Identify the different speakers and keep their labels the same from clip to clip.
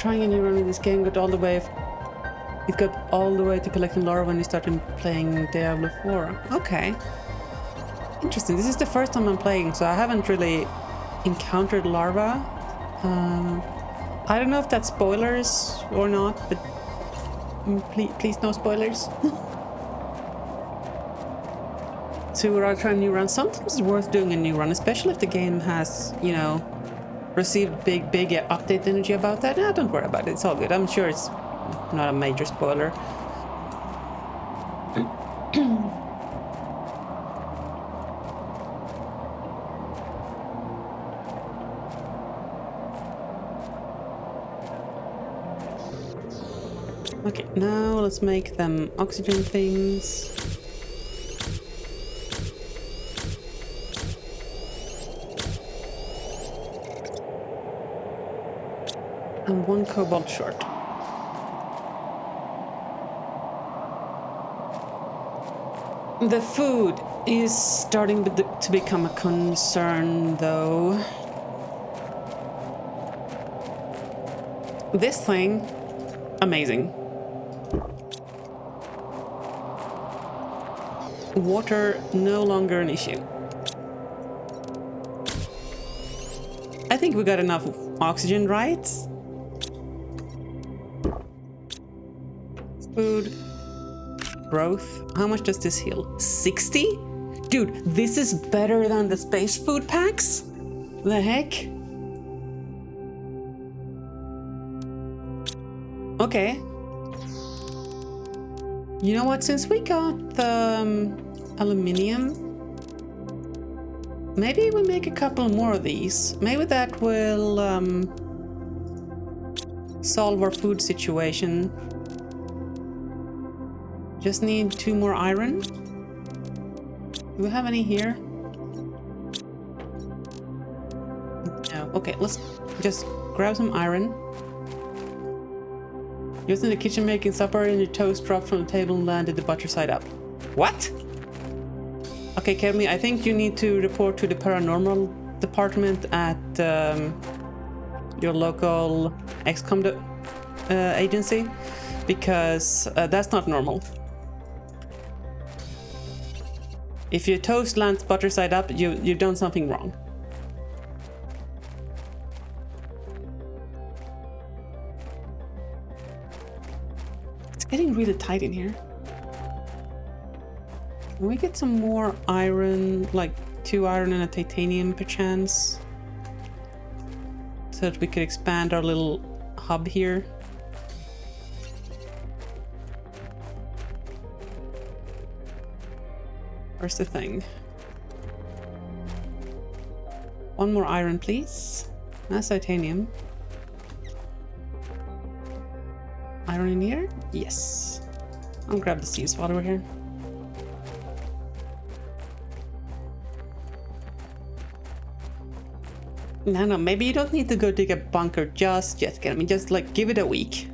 Speaker 1: trying a new run in this game got all the way. It got all the way to collecting lore when you started playing Diablo 4. Okay. Interesting. This is the first time I'm playing, so I haven't really encountered larva. I don't know if that's spoilers or not, but please no spoilers. So we're out trying a new run. Sometimes it's worth doing a new run, especially if the game has, you know, received big update energy about that. Nah, don't worry about it. It's all good. I'm sure it's not a major spoiler. Okay, now let's make them oxygen things. And 1 cobalt short. The food is starting to become a concern, though. This thing, amazing. Water no longer an issue. I think we got enough oxygen, right? Food. Growth. How much does this heal? 60? Dude, this is better than the space food packs? The heck? Okay. You know what? Since we got the aluminium, maybe we make a couple more of these. Maybe that will solve our food situation. Just need 2 more iron. Do we have any here? No. Okay, let's just grab some iron. Just in the kitchen making supper and your toast dropped from the table and landed the butter side up. What? Okay, Kelmy, I think you need to report to the paranormal department at your local XCOM agency, because that's not normal. If your toast lands butter side up, you've done something wrong. It's getting really tight in here. Can we get some more iron, like 2 iron and a titanium perchance? So that we could expand our little hub here. Where's the thing? 1 more iron, please. That's titanium. Iron in here? Yes. I'll grab the seeds while we're here. No, maybe you don't need to go dig a bunker just yet. I mean, just like give it a week.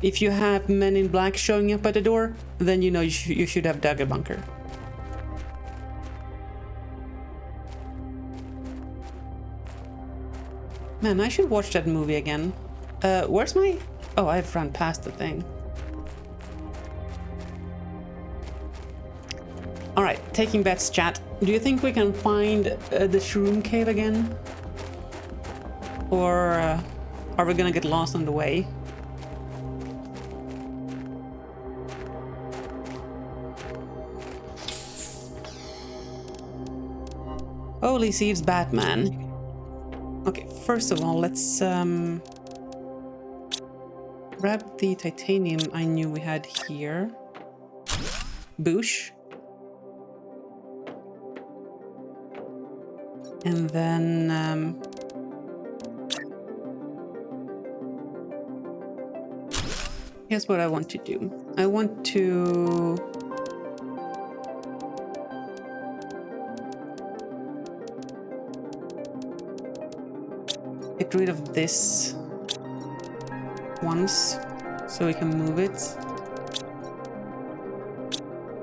Speaker 1: If you have men in black showing up at the door, then you know you should have dug a bunker. Man, I should watch that movie again. Where's my... Oh, I've run past the thing. Alright, taking bets, chat. Do you think we can find the shroom cave again? Or are we gonna get lost on the way? Holy Seeds Batman. Okay, first of all, let's grab the titanium I knew we had here. Boosh. And then here's what I want to do. I want to get rid of this once so we can move it.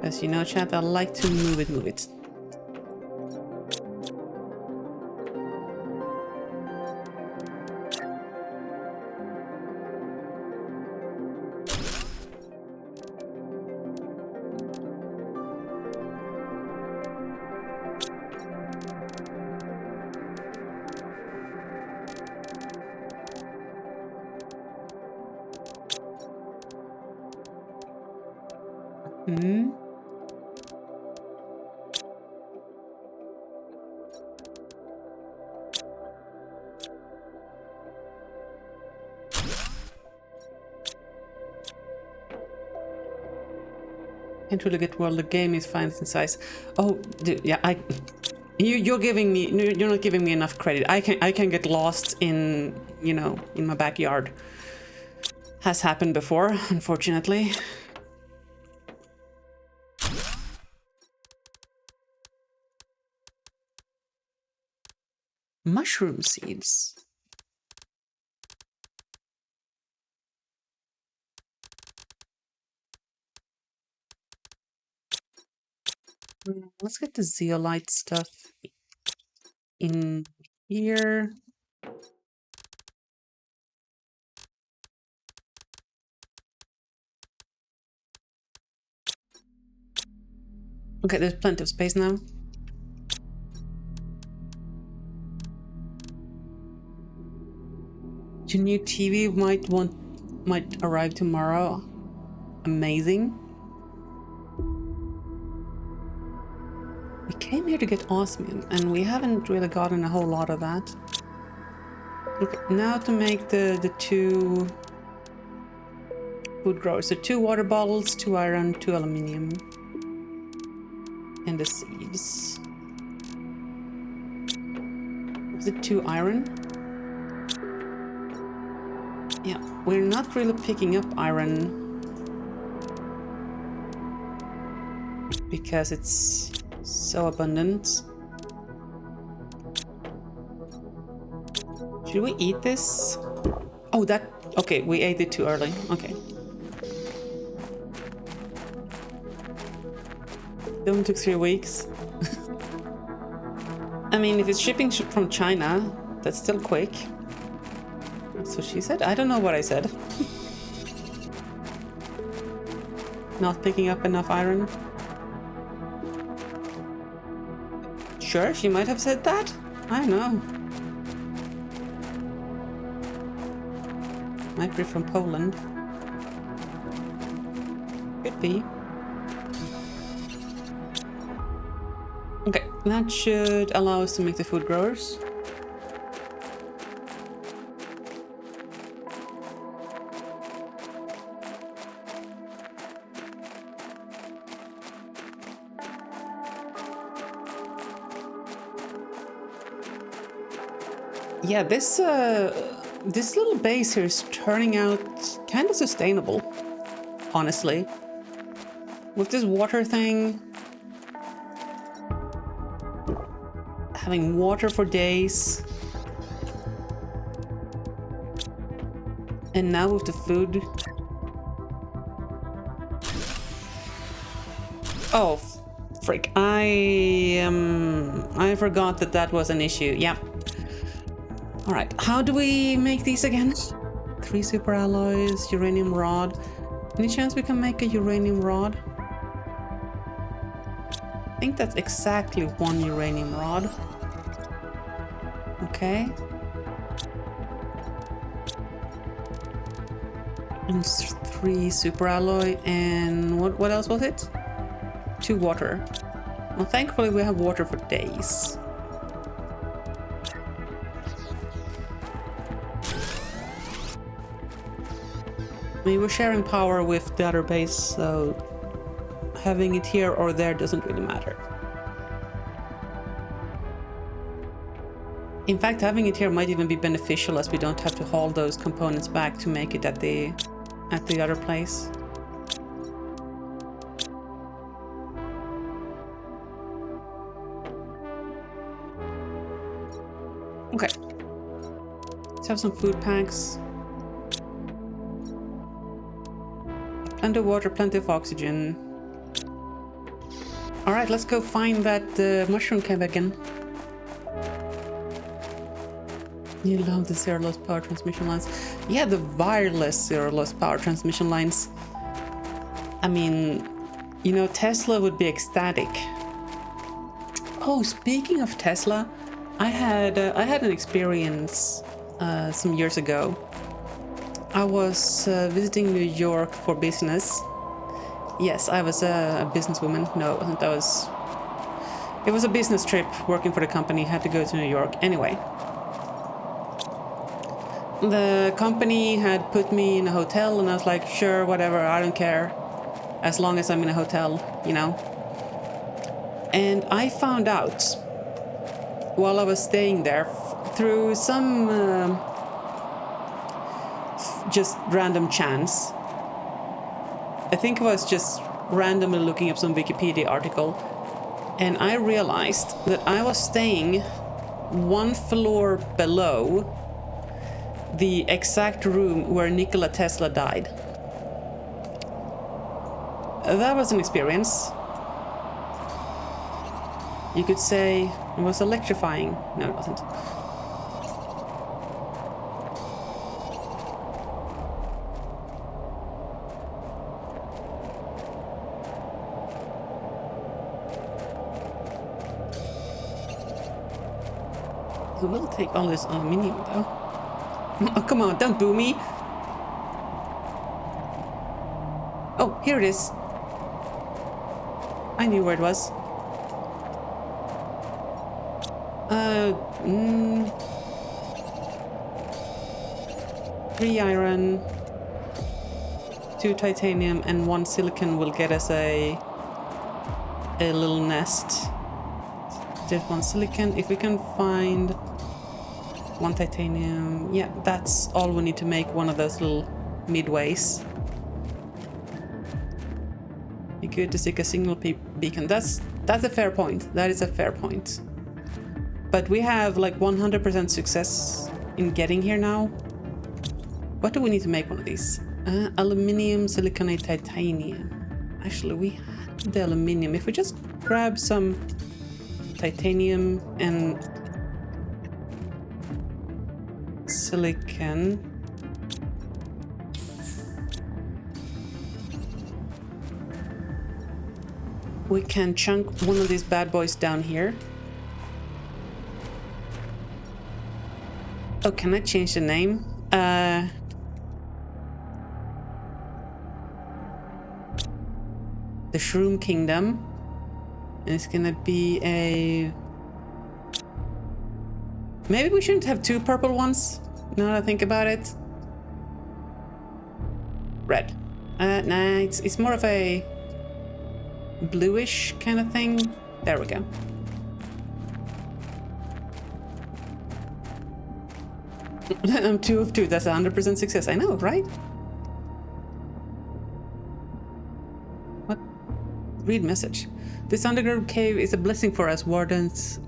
Speaker 1: As you know, chat, I like to move it. Hmm. Can't really get well. The game is fine in size. Oh, dude, yeah. You're giving me. You're not giving me enough credit. I can get lost in, you know, in my backyard. Has happened before, unfortunately. Mushroom seeds. Let's get the zeolite stuff in here. Okay, there's plenty of space now. Your new TV might arrive tomorrow. Amazing. We came here to get osmium, and we haven't really gotten a whole lot of that. Okay, now to make the 2 food growers. So 2 water bottles, 2 iron, 2 aluminium. And the seeds. Is it 2 iron? Yeah, we're not really picking up iron because it's so abundant. Should we eat this? Oh, that... Okay, we ate it too early. Okay. It only took 3 weeks. I mean, if it's shipping from China, that's still quick. That's what she said. I don't know what I said. Not picking up enough iron. Sure, she might have said that. I don't know. Might be from Poland. Could be. Okay, that should allow us to make the food growers. Yeah, this little base here is turning out kind of sustainable, honestly. With this water thing, having water for days, and now with the food. Oh, frick! I forgot that was an issue. Yeah. All right, how do we make these again? 3 super alloys, uranium rod. Any chance we can make a uranium rod? I think that's exactly 1 uranium rod. Okay. And 3 super alloy, and what else was it? 2 water. Well, thankfully we have water for days. I mean, we're sharing power with the other base, so having it here or there doesn't really matter. In fact, having it here might even be beneficial, as we don't have to haul those components back to make it at the other place. Okay. Let's have some food packs. Plenty of water, plenty of oxygen. Alright, let's go find that mushroom cave again. You love the zero loss power transmission lines. Yeah, the wireless zero loss power transmission lines. I mean, you know, Tesla would be ecstatic. Oh, speaking of Tesla, I had an experience some years ago. I was visiting New York for business, Yes, I was a businesswoman. No, it wasn't. It was a business trip working for the company. Had to go to New York. Anyway. The company had put me in a hotel and I was like, sure, whatever, I don't care. As long as I'm in a hotel, you know. And I found out while I was staying there through some just random chance. I think I was just randomly looking up some Wikipedia article and I realized that I was staying one floor below the exact room where Nikola Tesla died. That was an experience. You could say it was electrifying. No, it wasn't. We will take all this aluminium though. Oh, come on, don't boo me. Oh, here it is. I knew where it was. 3 iron, 2 titanium, and 1 silicon will get us a little nest. Just 1 silicon. If we can find 1 titanium, yeah, that's all we need to make one of those little midways. Be good to seek a signal beacon. That's a fair point. That is a fair point. But we have like 100% success in getting here now. What do we need to make one of these? Aluminium, siliconate, titanium. Actually, we have the aluminium. If we just grab some titanium and silicon. We can chunk one of these bad boys down here. Oh, can I change the name? The Shroom Kingdom. And it's gonna be a... Maybe we shouldn't have 2 purple ones, now that I think about it. Red. Nah, it's more of a bluish kind of thing. There we go. I'm 2 of 2, that's 100% success. I know, right? What? Read message. This underground cave is a blessing for us wardens.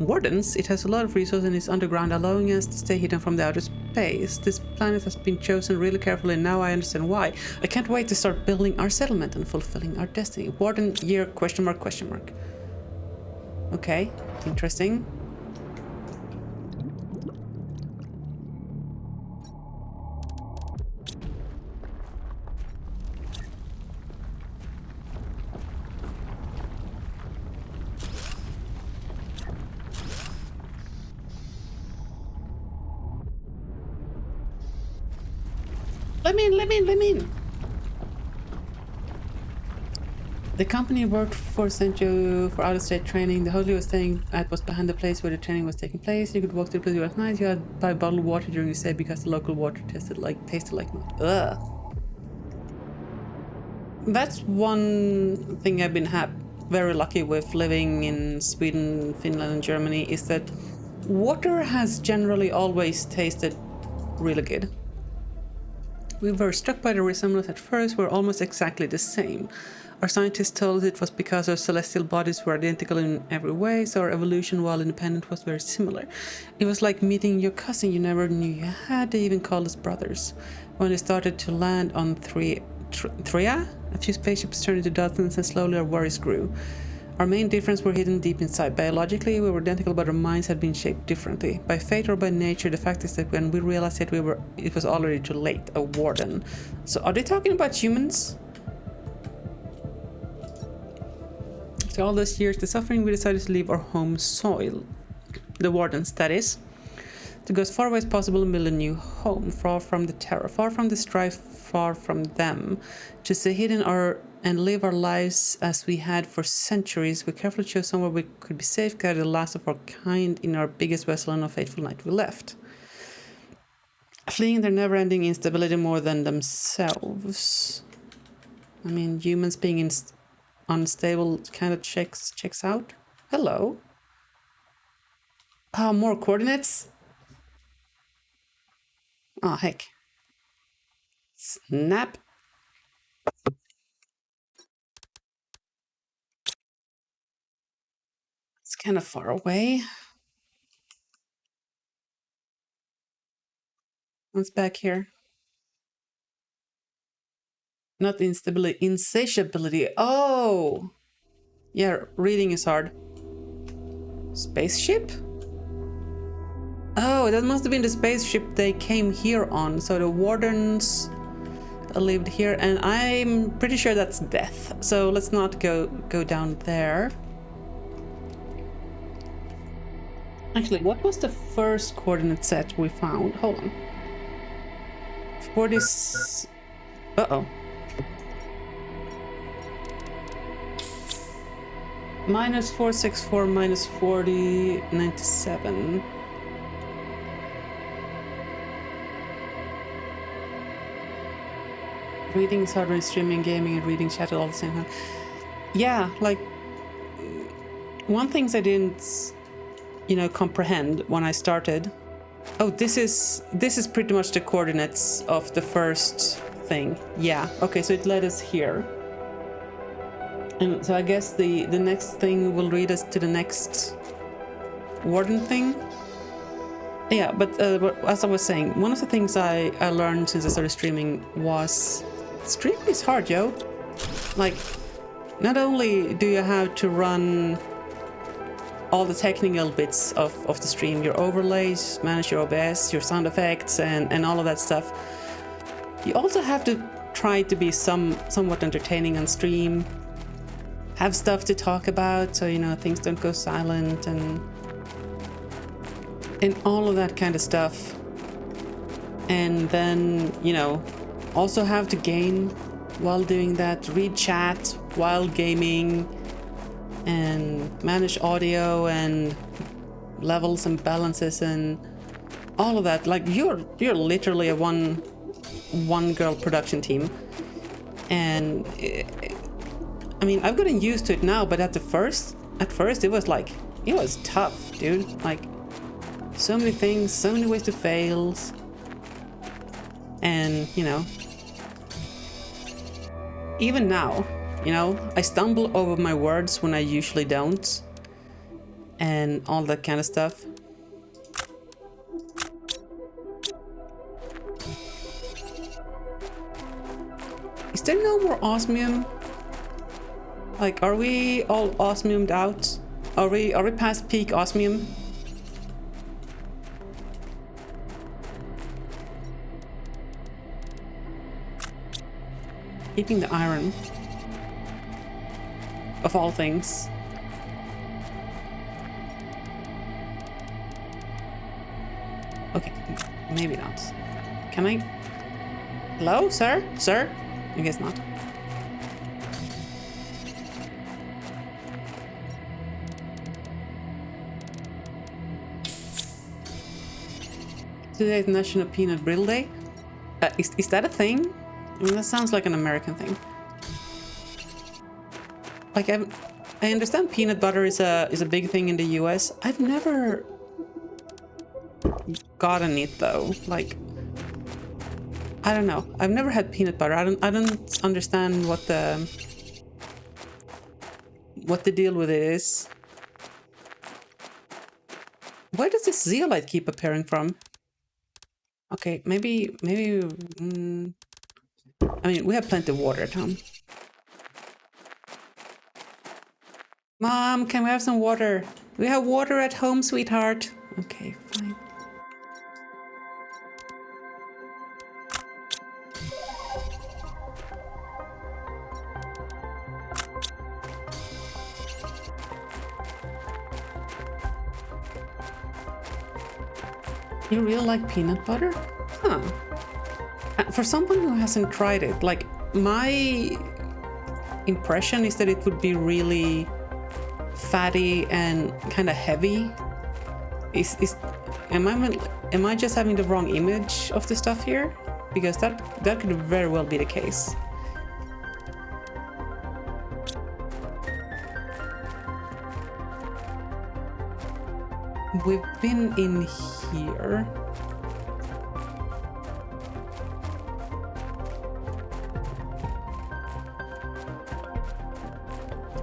Speaker 1: It has a lot of resources and is underground, allowing us to stay hidden from the outer space. This planet has been chosen really carefully, and now I understand why. I can't wait to start building our settlement and fulfilling our destiny. Warden year, question mark, question mark. Okay, interesting. Let me in. The company worked for sent you for out-of-state training. The hotel you were staying at was behind the place where the training was taking place. You could walk to the place at night. You had to buy bottled water during your stay because the local water tasted like mud. Ugh. That's one thing I've been very lucky with living in Sweden, Finland, and Germany is that water has generally always tasted really good. We were struck by the resemblance at first. We're almost exactly the same. Our scientists told us it was because our celestial bodies were identical in every way, so our evolution, while independent, was very similar. It was like meeting your cousin you never knew you had. They even called us brothers. When they started to land on Thria, a few spaceships turned into dozens, and slowly our worries grew. Our main difference were hidden deep inside. Biologically, we were identical, but our minds had been shaped differently. By fate or by nature, the fact is that when we realized it, it was already too late. A warden. So are they talking about humans? After all those years, the suffering, we decided to leave our home soil. The wardens, that is. To go as far away as possible and build a new home, far from the terror, far from the strife, far from them. To stay hidden and live our lives as we had for centuries. We carefully chose somewhere we could be safe, guided the last of our kind in our biggest vessel on a fateful night we left. Fleeing their never-ending instability more than themselves. I mean, humans being unstable kind of checks out. Hello. Oh, more coordinates? Oh, heck. Snap. It's kind of far away. What's back here? Not instability, insatiability. Oh! Yeah, reading is hard. Spaceship? Oh, that must have been the spaceship they came here on. So the wardens lived here, and I'm pretty sure that's death. So let's not go down there. Actually, what was the first coordinate set we found? Hold on. 40. Uh-oh. -464 minus 40, 97. Reading is hard when streaming, gaming, and reading chat all the same time. Yeah, like one thing I didn't, comprehend when I started. Oh, this is pretty much the coordinates of the first thing. Yeah. Okay, so it led us here. And so I guess the next thing will lead us to the next warden thing. Yeah, but as I was saying, one of the things I learned since I started streaming was streaming is hard, yo. Like, not only do you have to run all the technical bits of the stream, your overlays, manage your OBS, your sound effects, and all of that stuff, you also have to try to be somewhat entertaining on stream. Have stuff to talk about, so things don't go silent, and all of that kind of stuff. And then also have to game while doing that, read chat while gaming, and manage audio and levels and balances and all of that. Like you're literally a one girl production team, and I mean, I've gotten used to it now, but at first it was tough, dude. Like, so many things, so many ways to fail. And, even now, I stumble over my words when I usually don't. And all that kind of stuff. Is there no more osmium? Like, are we all osmiumed out? Are we past peak osmium? Keeping the iron. Of all things. Okay, maybe not. Can I? Hello, sir? Sir? I guess not. Today's National Peanut Brittle Day. Is that a thing? I mean, that sounds like an American thing. Like, I understand peanut butter is a big thing in the US. I've never gotten it though. Like, I don't know. I've never had peanut butter. I don't understand what the deal with it is. Where does this zeolite keep appearing from? Okay, maybe. I mean, we have plenty of water at home. Mom, can we have some water? We have water at home, sweetheart. Okay, fine. You really like peanut butter? Huh. For someone who hasn't tried it, like my impression is that it would be really fatty and kind of heavy. Am I just having the wrong image of the stuff here? Because that could very well be the case. We've been in here.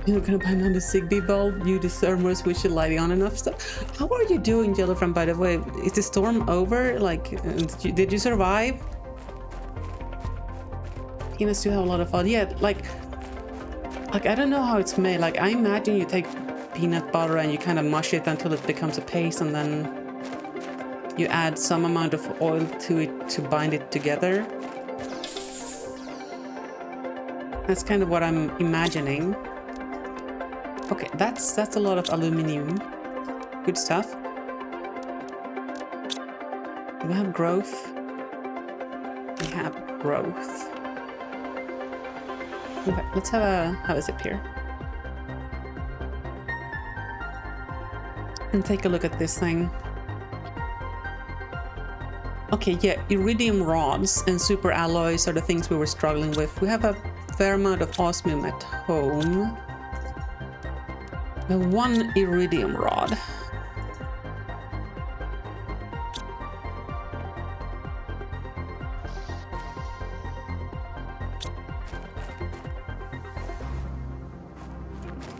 Speaker 1: You're gonna buy another Zigbee bulb? You deserve more switch the lighting on enough stuff. How are you doing, Yellowfriend, by the way? Is the storm over? Like, did you survive? You must do have a lot of fun. Yeah, like I don't know how it's made. Like, I imagine you take peanut butter and you kind of mush it until it becomes a paste, and then you add some amount of oil to it to bind it together. That's kind of what I'm imagining. Okay, that's a lot of aluminum. Good stuff. Do we have growth? We have growth. Okay, let's have a sip here. And take a look at this thing. Okay, yeah, iridium rods and super alloys are the things we were struggling with. We have a fair amount of osmium at home. One iridium rod.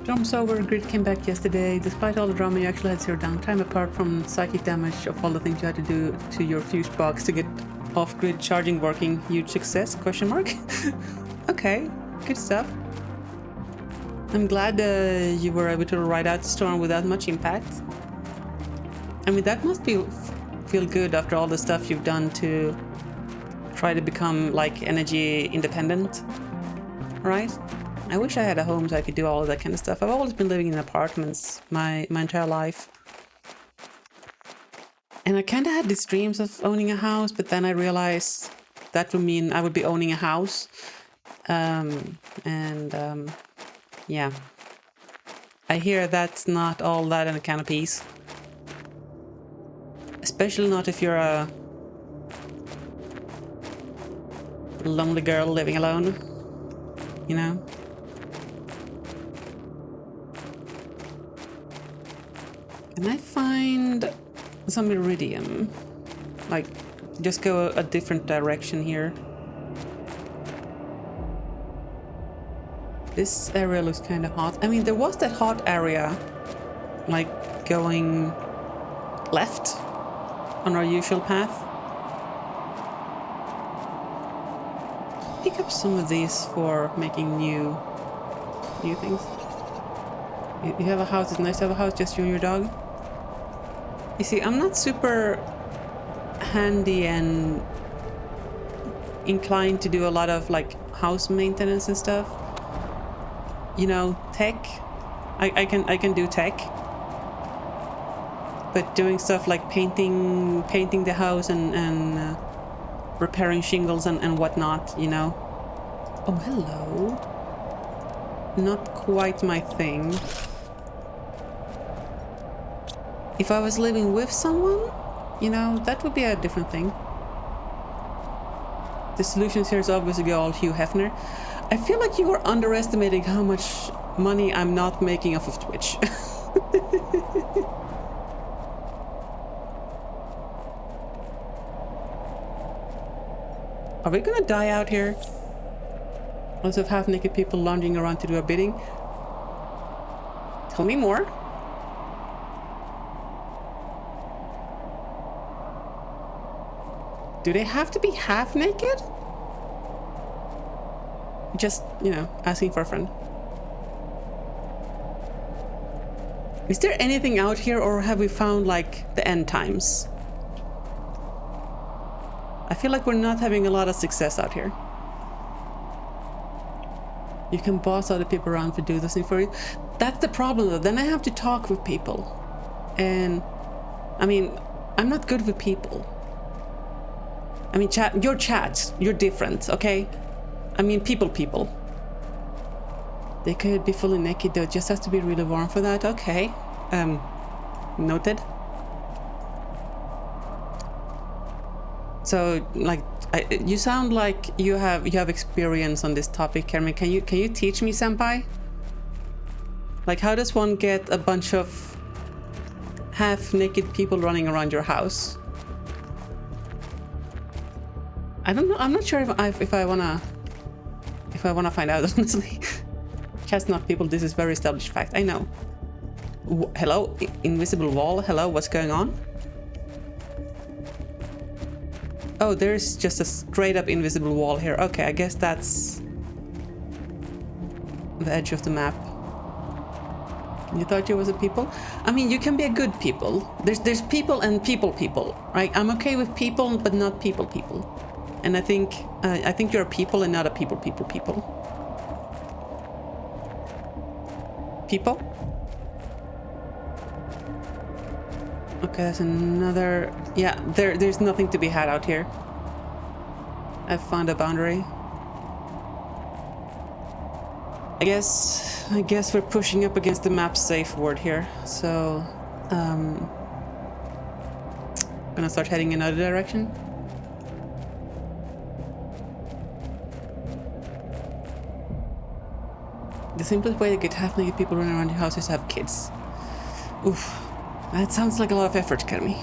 Speaker 1: Drums over, Grid came back yesterday. Despite all the drama, you actually had zero downtime apart from psychic damage of all the things you had to do to your fuse box to get off-grid charging working. Huge success? Question mark? Okay, good stuff. I'm glad you were able to ride out the storm without much impact. I mean, that must feel good after all the stuff you've done to try to become like energy independent, right? I wish I had a home so I could do all of that kind of stuff. I've always been living in apartments my entire life. And I kind of had these dreams of owning a house, but then I realized that would mean I would be owning a house. Yeah. I hear that's not all that in a can of peas. Especially not if you're a lonely girl living alone, you know? Can I find some iridium? Like, just go a different direction here. This area looks kind of hot. I mean, there was that hot area, like going left on our usual path. Pick up some of these for making new things. You have a house. It's nice to have a house, just you and your dog. You see, I'm not super handy and inclined to do a lot of like house maintenance and stuff. You know, tech. I can do tech, but doing stuff like painting the house and repairing shingles and whatnot, you know. Oh, hello. Not quite my thing. If I was living with someone, you know, that would be a different thing. The solutions here is obviously all Hugh Hefner. I feel like you are underestimating how much money I'm not making off of Twitch. Are we gonna die out here? Lots of half-naked people lounging around to do a bidding. Tell me more. Do they have to be half-naked? Just, you know, asking for a friend. Is there anything out here, or have we found, like, the end times? I feel like we're not having a lot of success out here. You can boss other people around to do this thing for you. That's the problem, though. Then I have to talk with people. And, I mean, I'm not good with people. I mean, you're different, okay? I mean, people. They could be fully naked though, it just has to be really warm for that. Okay. Noted. So, like, you sound like you have experience on this topic, Kermit. Can you teach me, senpai? Like, how does one get a bunch of half-naked people running around your house? I don't know. I'm not sure if I wanna find out, honestly. Chestnut people. This is very established fact. I know. Hello, invisible wall. Hello, what's going on? Oh, there's just a straight up invisible wall here. Okay, I guess that's the edge of the map. You thought you was a people? I mean, you can be a good people. There's people and people, right? I'm okay with people, but not people. And I think you're a people and not a people. People? Okay, there's another... Yeah, there's nothing to be had out here. I've found a boundary. I guess we're pushing up against the map safe word here. So, gonna start heading in another direction. The simplest way to get half-naked people running around your house is to have kids. Oof. That sounds like a lot of effort, Kermi.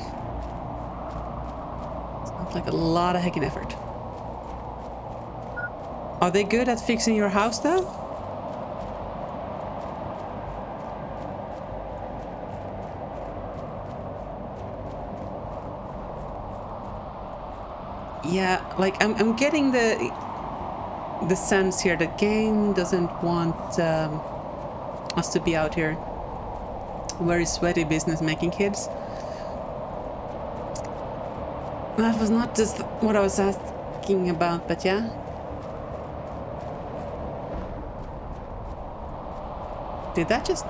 Speaker 1: Sounds like a lot of heckin' effort. Are they good at fixing your house, though? Yeah, like I'm getting the sense here that game doesn't want us to be out here. Very sweaty business making kids. That was not just what I was asking about, but yeah. Did that just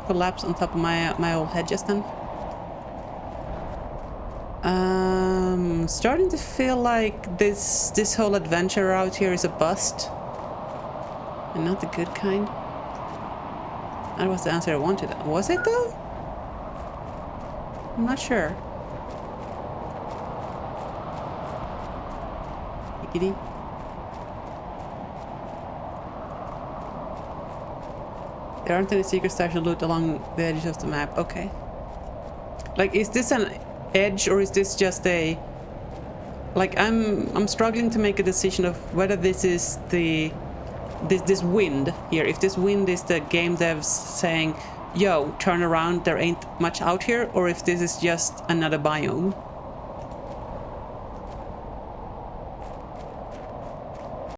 Speaker 1: collapse on top of my old head just then? Starting to feel like this whole adventure out here is a bust. And not the good kind. That was the answer I wanted. Was it though? I'm not sure. Giggity. There aren't any secret stash of loot along the edges of the map. Okay. Like, is this an edge or is this just a... Like, I'm struggling to make a decision of whether this is this wind here. If this wind is the game devs saying, yo, turn around, there ain't much out here, or if this is just another biome.